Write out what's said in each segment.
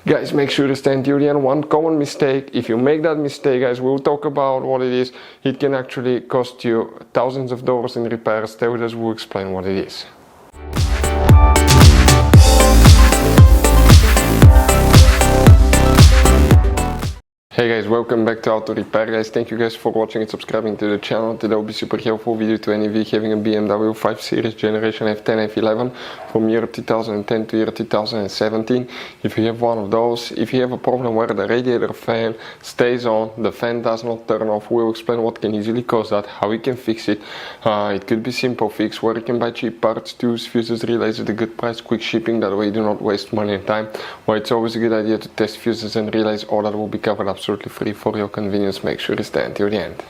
Guys, make sure to stay until the end. One common mistake, if you make that mistake, guys, we'll talk about what it is. It can actually cost you thousands of dollars in repairs. Stay with us, we'll explain what it is. Hey guys, welcome back to Auto Repair, guys. Thank you guys for watching and subscribing to the channel. Today will be super helpful video to any of you having a BMW 5 Series generation F10 F11 from year 2010 to year 2017. If you have one of those, if you have a problem where the radiator fan stays on, the fan does not turn off, we'll explain what can easily cause that, how you can fix it. It could be simple fix where you can buy cheap parts, tools, fuses, relays at a good price, quick shipping, that way you do not waste money and time. Well, it's always a good idea to test fuses and relays, all that will be covered absolutely free for your convenience. Make sure to stay until the end.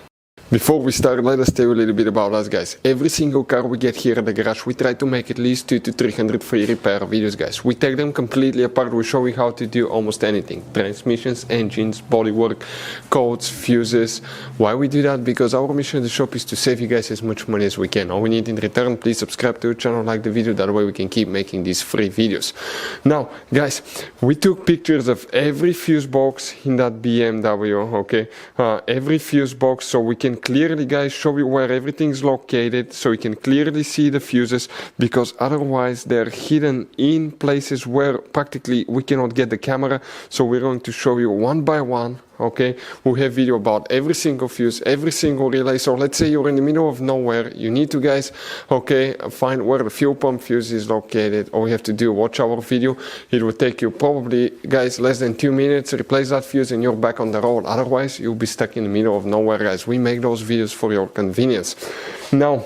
Before we start, let us tell you a little bit about us, guys. Every single car we get here at the garage, we try to make at least 200 to 300 free repair videos, guys. We take them completely apart. We show you how to do almost anything: transmissions, engines, bodywork, codes, fuses. Why we do that? Because our mission at the shop is to save you guys as much money as we can. All we need in return, please subscribe to the channel, like the video, that way we can keep making these free videos. Now, guys, we took pictures of every fuse box in that BMW, okay? Every fuse box, so we can clearly, guys, show you where everything's located, so you can clearly see the fuses, because otherwise they're hidden in places where practically we cannot get the camera. So we're going to show you one by one. Okay, we have video about every single fuse, every single relay. So let's say you're in the middle of nowhere, you need to, guys, okay, find where the fuel pump fuse is located. All you have to do, watch our video. It will take you probably, guys, less than 2 minutes, replace that fuse and you're back on the road. Otherwise you'll be stuck in the middle of nowhere, guys. We make those videos for your convenience. Now,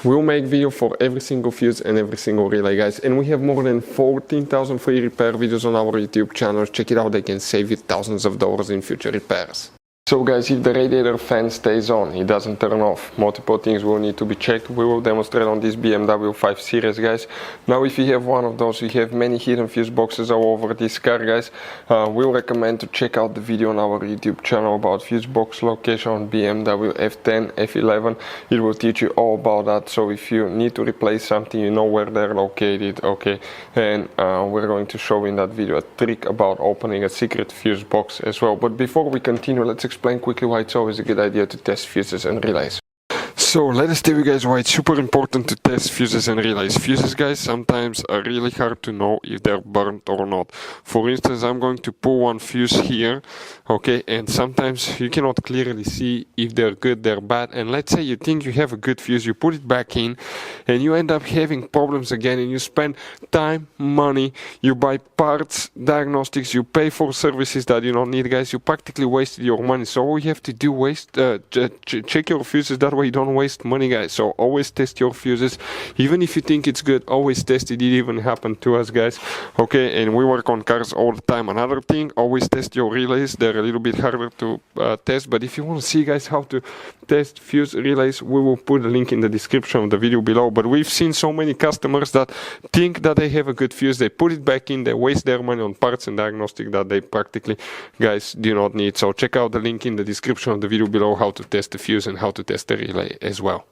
we'll make video for every single fuse and every single relay, guys, and we have more than 14,000 free repair videos on our YouTube channel. Check it out, they can save you thousands of dollars in future repairs. So guys, if the radiator fan stays on, it doesn't turn off, multiple things will need to be checked. We will demonstrate on this BMW 5 Series, guys. Now if you have one of those, you have many hidden fuse boxes all over this car, guys, we'll recommend to check out the video on our YouTube channel about fuse box location on BMW F10 F11. It will teach you all about that, so if you need to replace something, you know where they're located, okay? And we're going to show in that video a trick about opening a secret fuse box as well. But before we continue, let's explain quickly why it's always a good idea to test fuses and relays. So let us tell you guys why it's super important to test fuses and relays. Fuses, guys, sometimes are really hard to know if they're burnt or not. For instance, I'm going to pull one fuse here, okay, and sometimes you cannot clearly see if they're good, they're bad. And let's say you think you have a good fuse, you put it back in and you end up having problems again, and you spend time, money, you buy parts, diagnostics, you pay for services that you don't need, guys. You practically wasted your money. So all you have to do, check your fuses, that way you don't waste money, guys. So always test your fuses, even if you think it's good, always test it. It even happened to us, guys, okay? And we work on cars all the time. Another thing, always test your relays. They're a little bit harder to test, but if you want to see, guys, how to test fuse relays, we will put a link in the description of the video below. But we've seen so many customers that think that they have a good fuse, they put it back in, they waste their money on parts and diagnostic that they practically, guys, do not need. So check out the link in the description of the video below, how to test the fuse and how to test the relay as well.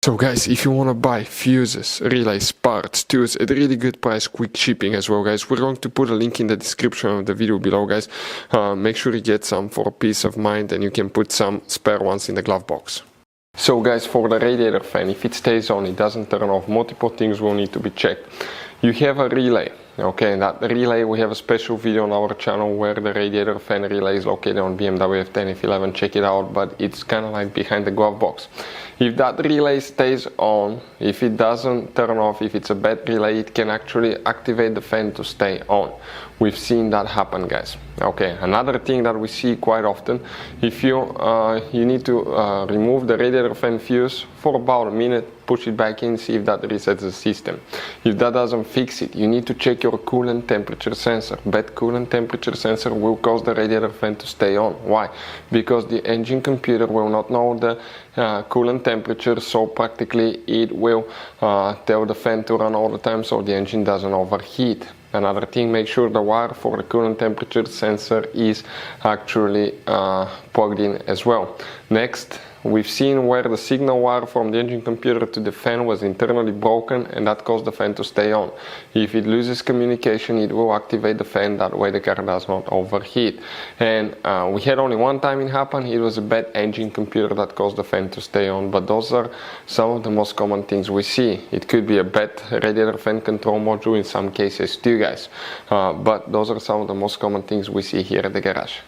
So guys, if you want to buy fuses, relays, parts, tools at a really good price, quick shipping as well, guys, we're going to put a link in the description of the video below, guys. Make sure you get some for peace of mind, and you can put some spare ones in the glove box. So guys, for the radiator fan, if it stays on, it doesn't turn off, multiple things will need to be checked. You have a relay, okay, and that relay, we have a special video on our channel where the radiator fan relay is located on BMW F10 F11. Check it out, but it's kind of like behind the glove box. If that relay stays on, if it doesn't turn off, if it's a bad relay, it can actually activate the fan to stay on. We've seen that happen, guys. Okay, another thing that we see quite often, if you need to remove the radiator fan fuse for about a minute, push it back in, see if that resets the system. If that doesn't fix it, you need to check your coolant temperature sensor. Bad coolant temperature sensor will cause the radiator fan to stay on. Why? Because the engine computer will not know the coolant temperature, so practically it will tell the fan to run all the time so the engine doesn't overheat. Another thing, make sure the wire for the coolant temperature sensor is actually plugged in as well. Next, we've seen where the signal wire from the engine computer to the fan was internally broken, and that caused the fan to stay on. If it loses communication, it will activate the fan, that way the car does not overheat. And we had only one time it happened. It was a bad engine computer that caused the fan to stay on, but those are some of the most common things we see. It could be a bad radiator fan control module in some cases too, guys, but those are some of the most common things we see here at the garage.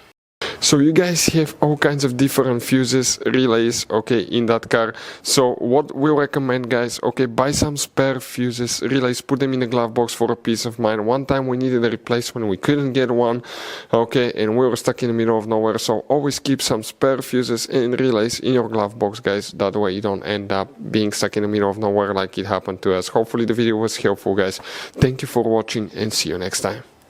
So you guys have all kinds of different fuses, relays, okay, in that car. So what we recommend, guys, okay, buy some spare fuses, relays, put them in the glove box for a peace of mind. One time we needed a replacement, we couldn't get one, okay, and we were stuck in the middle of nowhere. So always keep some spare fuses and relays in your glove box, guys. That way you don't end up being stuck in the middle of nowhere like it happened to us. Hopefully the video was helpful, guys. Thank you for watching and see you next time.